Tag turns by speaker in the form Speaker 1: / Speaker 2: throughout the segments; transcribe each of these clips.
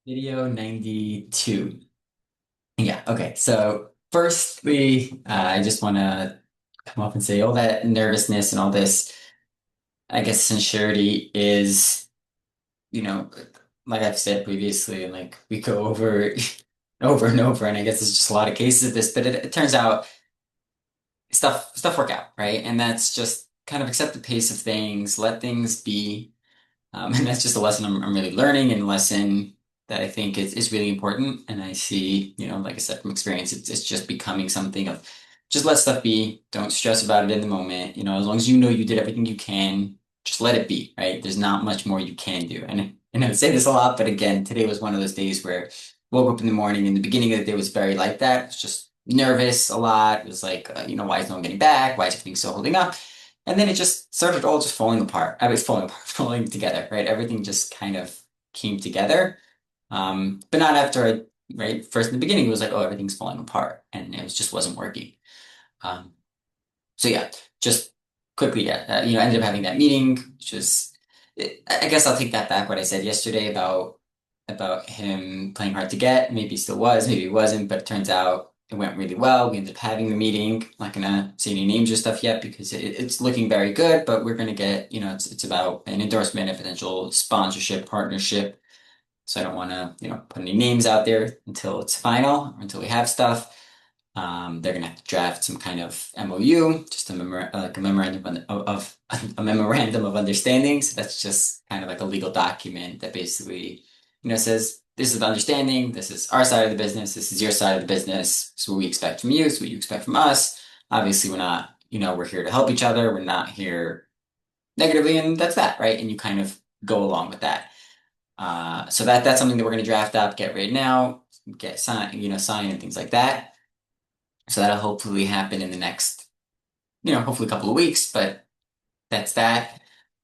Speaker 1: Video 92. Yeah, okay. So firstly, I just want to come up and say all that nervousness and all this, I guess sincerity is, you know, like I've said previously, and like we go over over and over, and I guess it's just a lot of cases of this, but it turns out stuff work out, right? And that's just kind of accept the pace of things, let things be. And that's just a lesson I'm really learning and a lesson that I think is really important. And I see, like I said, from experience, it's just becoming something of just let stuff be. Don't stress about it in the moment. As long as you know you did everything you can, just let it be, right? There's not much more you can do. And I would say this a lot, but again, today was one of those days where I woke up in the morning and the beginning of the day was very like that. It was just nervous a lot. It was like, why is no one getting back? Why is everything so holding up? And then it just started all just falling apart. I mean, falling apart, falling together, right? Everything just kind of came together. But not after right? First in the beginning, it was like, oh, everything's falling apart, and it was just wasn't working. Um, so yeah, just quickly, yeah, ended up having that meeting, which was, I guess I'll take that back. What I said yesterday about him playing hard to get. Maybe he still was, maybe he wasn't, but it turns out it went really well. We ended up having the meeting. I'm not gonna say any names or stuff yet because it's looking very good, but we're gonna get, it's about an endorsement, a potential sponsorship, partnership. So I don't want to, put any names out there until it's final, or until we have stuff. They're gonna have to draft some kind of MOU, just like a memorandum of a memorandum of understanding. So that's just kind of like a legal document that basically, says this is the understanding, this is our side of the business, this is your side of the business. This is what we expect from you, this is what you expect from us. Obviously, we're not, we're here to help each other. We're not here negatively, and that's that, right? And you kind of go along with that. So that's something that we're going to draft up, get right now, get signed, sign and things like that. So that'll hopefully happen in the next, hopefully a couple of weeks, but that's that.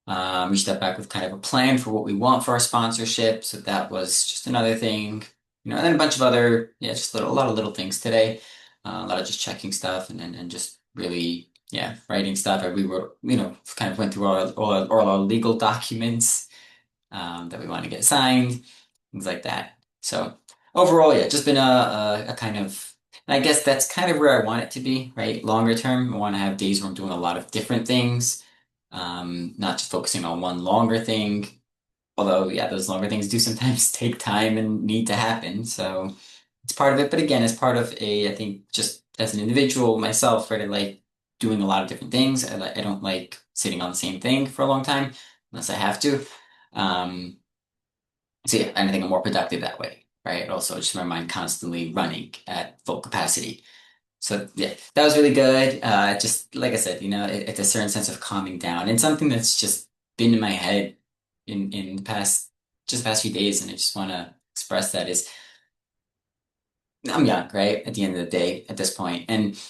Speaker 1: We step back with kind of a plan for what we want for our sponsorship. So that was just another thing, and then a bunch of other, yeah, just a lot of little things today. A lot of just checking stuff and just really, yeah, writing stuff. We were, kind of went through all our legal documents that we want to get signed, things like that. So overall, yeah, just been a kind of, and I guess that's kind of where I want it to be, right? Longer term, I want to have days where I'm doing a lot of different things, not just focusing on one longer thing. Although, yeah, those longer things do sometimes take time and need to happen. So it's part of it. But again, as part of I think just as an individual myself, right, I like doing a lot of different things. I don't like sitting on the same thing for a long time unless I have to. Um, so yeah, and I think I'm more productive that way, right? Also, just my mind constantly running at full capacity. So yeah, that was really good. Just like I said, it's a certain sense of calming down and something that's just been in my head in the past few days, and I just want to express that is I'm young, right? At the end of the day, at this point, and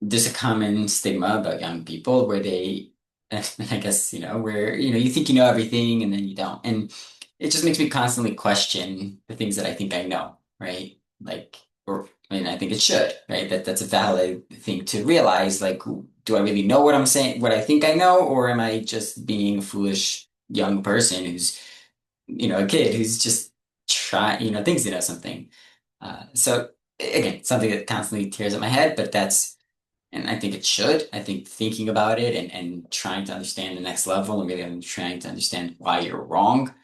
Speaker 1: there's a common stigma about young people where I guess, where, you think you know everything and then you don't. And it just makes me constantly question the things that I think I know, right? Like, I mean, I think it should, right? That's a valid thing to realize. Like, do I really know what I'm saying, what I think I know, or am I just being a foolish young person who's, a kid who's just trying, thinks they know something. So again, something that constantly tears at my head, but and I think it should. I think thinking about it and trying to understand the next level and really trying to understand why you're wrong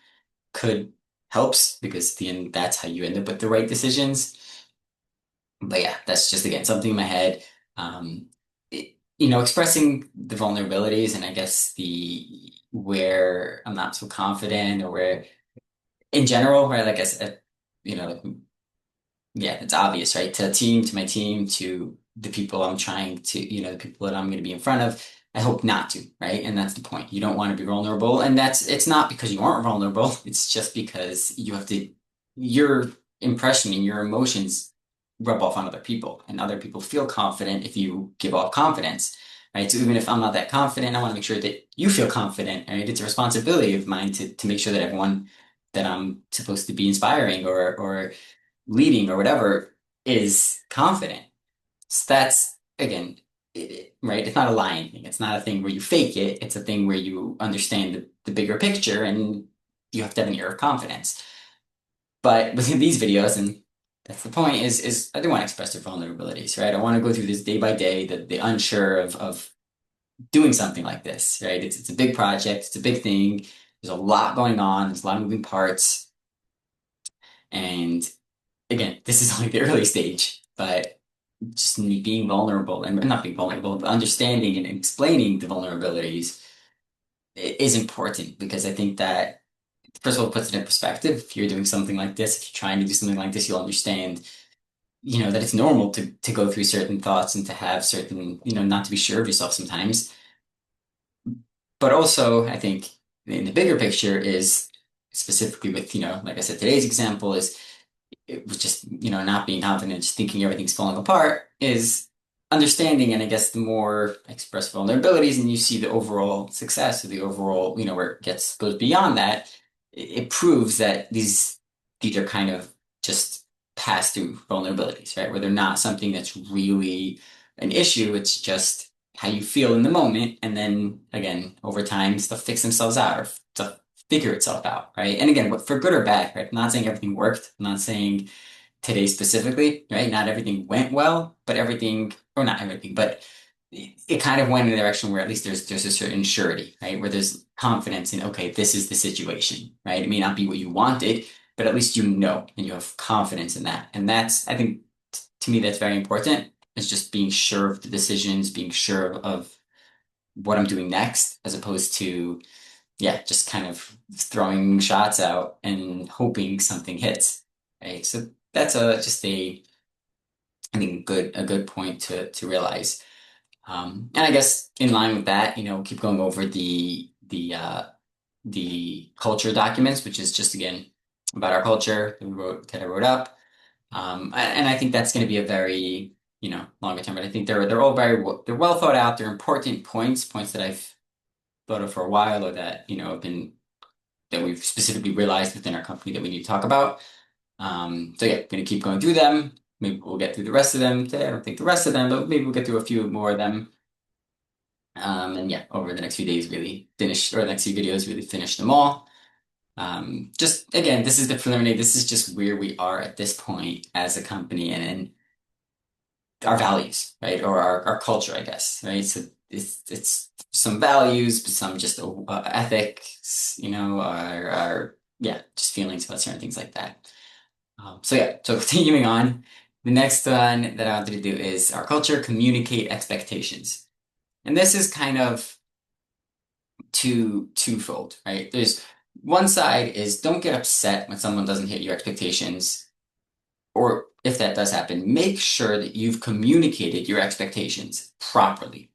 Speaker 1: could helps because at the end, that's how you end up with the right decisions. But yeah, that's just again something in my head. Expressing the vulnerabilities and I guess the where I'm not so confident or where in general, where like I said, like yeah, it's obvious, right? To my team, to the people I'm trying to, the people that I'm going to be in front of. I hope not to, right? And that's the point. You don't want to be vulnerable. And it's not because you aren't vulnerable. It's just because your impression and your emotions rub off on other people, and other people feel confident if you give off confidence, right? So even if I'm not that confident, I want to make sure that you feel confident, right? It's a responsibility of mine to make sure that everyone that I'm supposed to be inspiring or leading or whatever is confident. So that's again, right? It's not a lying thing. It's not a thing where you fake it. It's a thing where you understand the bigger picture and you have to have an air of confidence. But within these videos, and that's the point, is I do want to express their vulnerabilities, right? I want to go through this day by day, the unsure of doing something like this, right? It's a big project, it's a big thing. There's a lot going on, there's a lot of moving parts. And again, this is only the early stage, but just me being vulnerable and not being vulnerable, but understanding and explaining the vulnerabilities is important because I think that first of all, it puts it in perspective. If you're doing something like this, if you're trying to do something like this, you'll understand, that it's normal to go through certain thoughts and to have certain, not to be sure of yourself sometimes. But also, I think in the bigger picture is specifically with, like I said, today's example is it was just, not being confident, just thinking everything's falling apart is understanding. And I guess the more I express vulnerabilities and you see the overall success or the overall, where it goes beyond that, it proves that these are kind of just pass through vulnerabilities, right? Where they're not something that's really an issue. It's just how you feel in the moment. And then again, over time, stuff fix themselves out or stuff figure itself out, right? And again, for good or bad, right? I'm not saying everything worked. I'm not saying today specifically, right? Not everything went well, but everything, or not everything, but it kind of went in a direction where at least there's a certain surety, right? Where there's confidence in, okay, this is the situation, right? It may not be what you wanted, but at least you know and you have confidence in that. And that's, I think, to me, that's very important. It's just being sure of the decisions, being sure of what I'm doing next, as opposed to yeah, just kind of throwing shots out and hoping something hits. Right. So that's just I think a good point to realize. And I guess in line with that, keep going over the culture documents, which is just again about our culture that I wrote up. And I think that's going to be a very, longer term, but I think they're all they're well thought out. They're important points that I've thought of for a while or that, have been that we've specifically realized within our company that we need to talk about. So yeah, going to keep going through them. Maybe we'll get through the rest of them today. I don't think the rest of them, but maybe we'll get through a few more of them. And yeah, over the next few days, really finish, or the next few videos, really finish them all. Just again, this is the preliminary. This is just where we are at this point as a company and our values, right? Or our culture, I guess, right? So it's some values, but some just ethics, yeah, just feelings about certain things like that. So yeah, so continuing on, the next one that I wanted to do is our culture, communicate expectations. And this is kind of twofold, right? There's one side is don't get upset when someone doesn't hit your expectations, or if that does happen, make sure that you've communicated your expectations properly,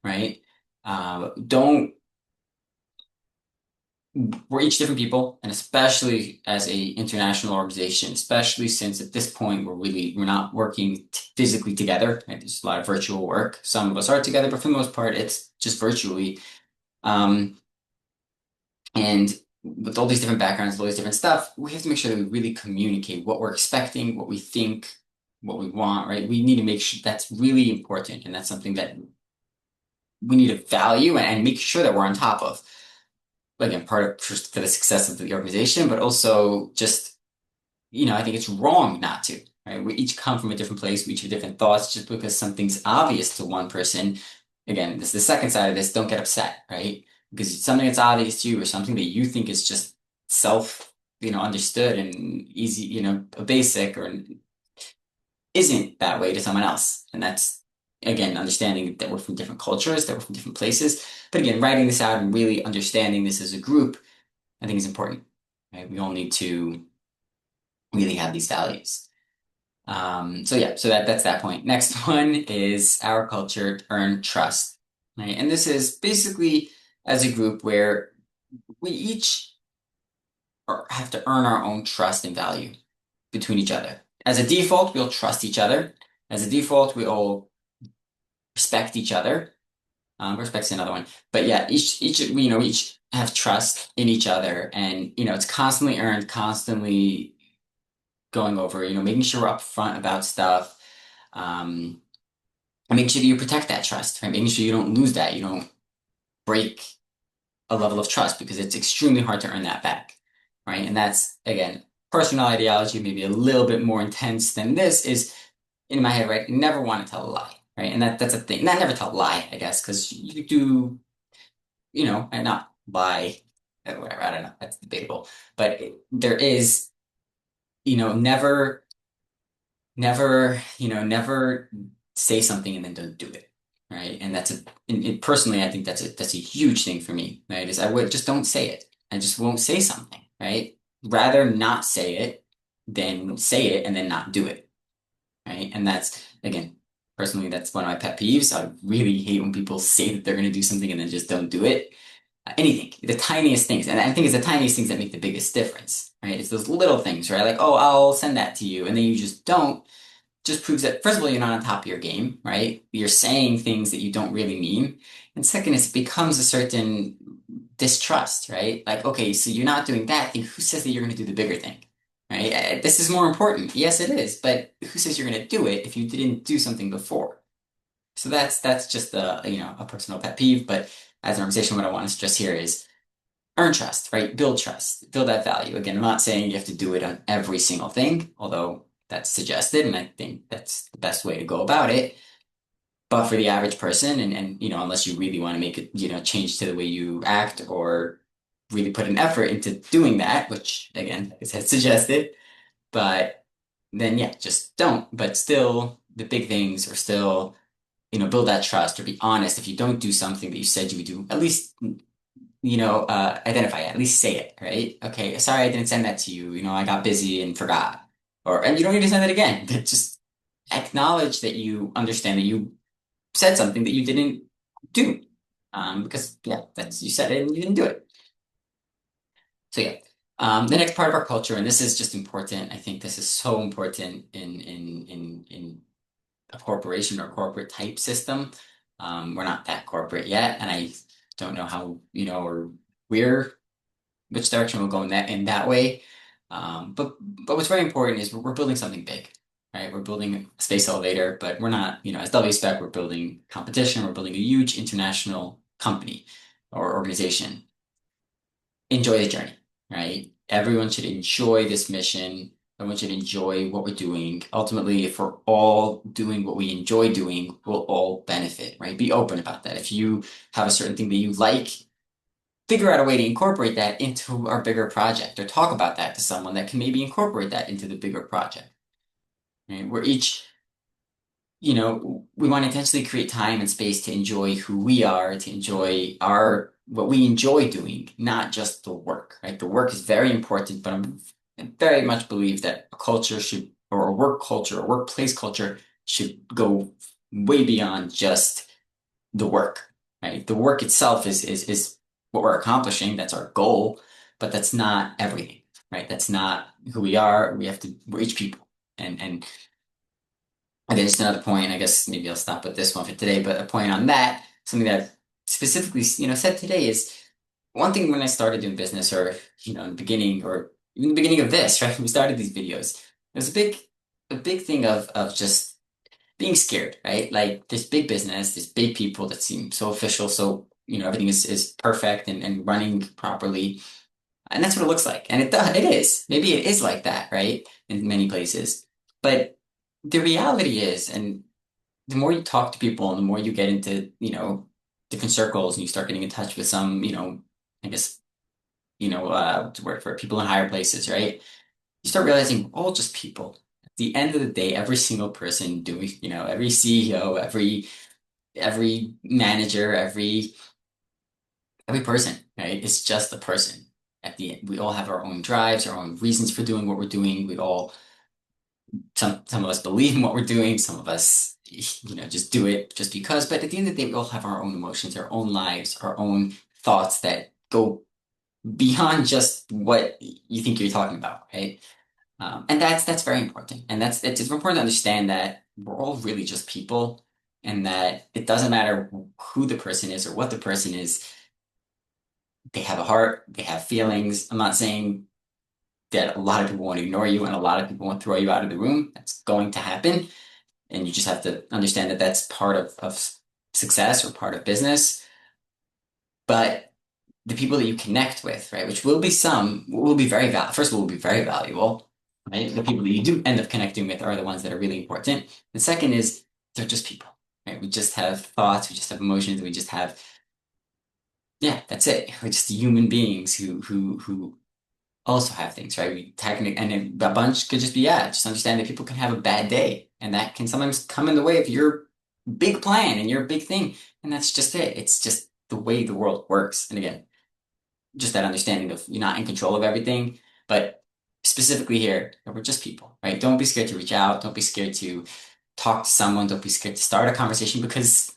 Speaker 1: right? Don't We're each different people, and especially as a international organization, especially since at this point we're not working physically together. Right? There's a lot of virtual work. Some of us are together, but for the most part, it's just virtually. Um, and with all these different backgrounds, all these different stuff, we have to make sure that we really communicate what we're expecting, what we think, what we want. Right? We need to make sure that's really important, and that's something that we need to value and make sure that we're on top of. Again, part of for the success of the organization, but also just, I think it's wrong not to, right? We each come from a different place, we each have different thoughts. Just because something's obvious to one person, again, this is the second side of this, don't get upset, right? Because something that's obvious to you or something that you think is just self, understood and easy, a basic or isn't that way to someone else. And that's, again, understanding that we're from different cultures, that we're from different places. But again, writing this out and really understanding this as a group I think is important, right? We all need to really have these values. So yeah, so that's that point. Next one is our culture earn trust, right? And this is basically as a group where we each have to earn our own trust and value between each other. As a default, we'll trust each other. As a default, we all respect each other. Respect's another one, but yeah, we each have trust in each other, and it's constantly earned, constantly going over, making sure we're upfront about stuff, and making sure that you protect that trust, right? Making sure you don't lose that, you don't break a level of trust because it's extremely hard to earn that back, right? And that's again personal ideology, maybe a little bit more intense than this, is in my head, right? Never want to tell a lie, right? And that's a thing. Not never tell a lie, I guess, because you do, and not lie, whatever. I don't know. That's debatable. But there is, never, never, never say something and then don't do it, right? And personally, I think that's a huge thing for me, right? Is I would just don't say it. I just won't say something, right? Rather not say it than say it and then not do it, right? And that's, again, personally, that's one of my pet peeves. I really hate when people say that they're going to do something and then just don't do it. Anything, the tiniest things. And I think it's the tiniest things that make the biggest difference, right? It's those little things, right? Like, oh, I'll send that to you. And then you just don't, just proves that, first of all, you're not on top of your game, right? You're saying things that you don't really mean. And second is it becomes a certain distrust, right? Like, okay, so you're not doing that thing. Who says that you're going to do the bigger thing, right? This is more important. Yes, it is. But who says you're going to do it if you didn't do something before? So that's just a personal pet peeve. But as an organization, what I want to stress here is earn trust, right? Build trust, build that value. Again, I'm not saying you have to do it on every single thing, although that's suggested, and I think that's the best way to go about it. But for the average person, and unless you really want to make it, change to the way you act or really put an effort into doing that, which again, is suggested, but then yeah, just don't. But still, the big things are still, build that trust or be honest. If you don't do something that you said you would do, at least identify it, at least say it, right? Okay, sorry I didn't send that to you. I got busy and forgot. And you don't need to send it again. Just acknowledge that you understand that you said something that you didn't do. Because yeah, you said it and you didn't do it. So yeah. The next part of our culture, and this is just important. I think this is so important in a corporation or corporate type system. We're not that corporate yet, and I don't know how, or we're which direction we'll go in that way. But what's very important is we're building something big, right? We're building a space elevator, but we're not, as WSpec, we're building competition. We're building a huge international company or organization. Enjoy the journey, right? Everyone should enjoy this mission. Everyone should enjoy what we're doing. Ultimately, if we're all doing what we enjoy doing, we'll all benefit, right? Be open about that. If you have a certain thing that you like, figure out a way to incorporate that into our bigger project or talk about that to someone that can maybe incorporate that into the bigger project. Right? We're each, we want to intentionally create time and space to enjoy who we are, to enjoy what we enjoy doing, not just the work, right? The work is very important, but I very much believe that a culture should, or a work culture, a workplace culture should go way beyond just the work, right? The work itself is what we're accomplishing. That's our goal, but that's not everything, right? That's not who we are. We're each people. And again, just another point, I guess maybe I'll stop with this one for today, but a point on that, something that I've specifically, said today is one thing when I started doing business or, in the beginning or even the beginning of this, right? When we started these videos, there's a big thing of just being scared, right? Like this big business, this big people that seem so official, so everything is perfect and running properly. And that's what it looks like. And it is. Maybe it is like that, right? In many places. But the reality is, and the more you talk to people and the more you get into, different circles and you start getting in touch with some, I guess, what's the word for it, people in higher places, right? You start realizing we're all just people. At the end of the day, every single person doing, every CEO, every manager, every person, right? It's just a person. At the end, we all have our own drives, our own reasons for doing what we're doing. Some of us believe in what we're doing. Some of us, just do it just because. But at the end of the day, we all have our own emotions, our own lives, our own thoughts that go beyond just what you think you're talking about, right? And that's very important. And it's important to understand that we're all really just people, and that it doesn't matter who the person is or what the person is. They have a heart, they have feelings. I'm not saying that a lot of people won't ignore you and a lot of people won't throw you out of the room. That's going to happen. And you just have to understand that that's part of success or part of business. But the people that you connect with, right? Which will be some, will be very first of all, will be very valuable, right? The people that you do end up connecting with are the ones that are really important. The second is they're just people, right? We just have thoughts, we just have emotions, we just have, yeah, that's it. We're just human beings who also have things, right? We technically, and a bunch could just be, yeah, just understand that people can have a bad day, and that can sometimes come in the way of your big plan and your big thing. And that's just it. It's just the way the world works. And again, just that understanding of you're not in control of everything, but specifically here, we're just people, right? Don't be scared to reach out. Don't be scared to talk to someone. Don't be scared to start a conversation because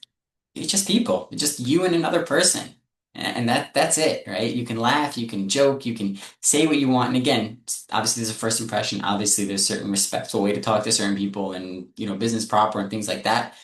Speaker 1: it's just people. It's just you and another person. And that's it, right? You can laugh, you can joke, you can say what you want. And again, obviously there's a first impression. Obviously there's a certain respectful way to talk to certain people and, business proper and things like that.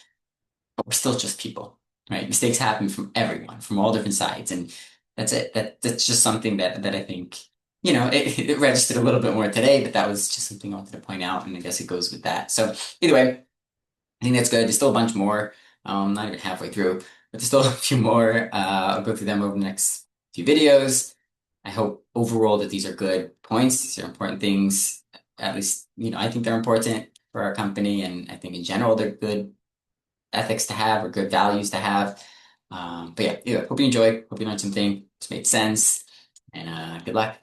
Speaker 1: But we're still just people, right? Mistakes happen from everyone, from all different sides. And that's it. That's just something that I think, it registered a little bit more today, but that was just something I wanted to point out. And I guess it goes with that. So either way, I think that's good. There's still a bunch more. Not even halfway through, but there's still a few more. I'll go through them over the next few videos. I hope overall that these are good points. These are important things. At least, I think they're important for our company, and I think in general they're good ethics to have or good values to have. But yeah, hope you enjoy. Hope you learned something. This made sense, and good luck.